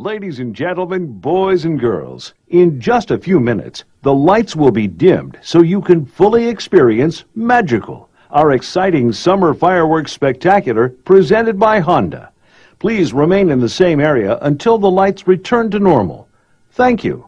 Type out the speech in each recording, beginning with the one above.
Ladies and gentlemen, boys and girls, in just a few minutes, the lights will be dimmed so you can fully experience Magical, our exciting summer fireworks spectacular presented by Honda. Please remain in the same area until the lights return to normal. Thank you.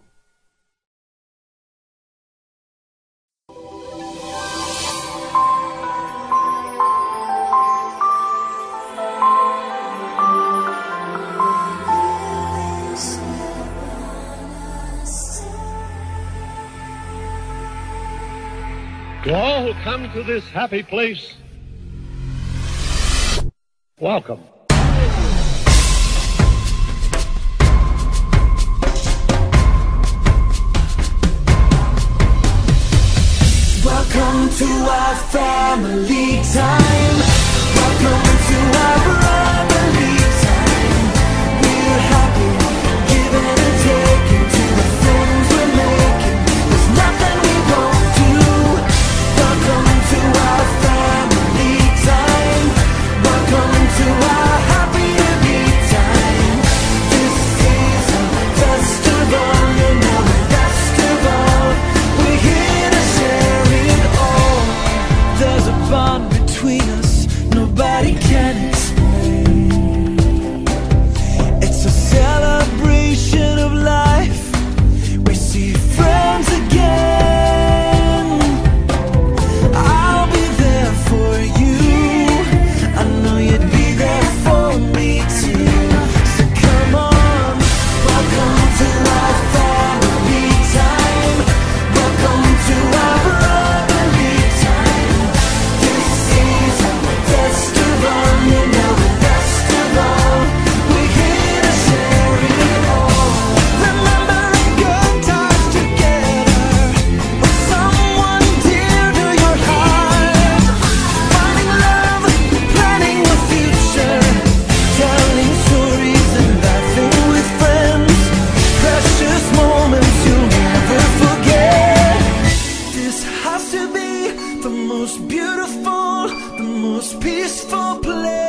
To all who come to this happy place, welcome. Welcome to our family time. Welcome to our brotherly time. We're happy, giving and taking to the friends we're making. There's nothing we won't do. Welcome to our family time. Welcome to our happy time. This is a festival, you know the best of all. We're here to share it all. There's a bond between us nobody can explain. It's a celebration of life. We see friends again. I'll be there for you. I know you'd be there for me too. So come on, welcome to our family time. Welcome to our brotherly time. This is a festival, you know the best of all. We're here to share it all. Remembering good times together, with someone dear to your heart. Finding love, planning the future, telling stories and laughing with friends. Precious moments you'll never forget. This has to be the most beautiful, the most peaceful place.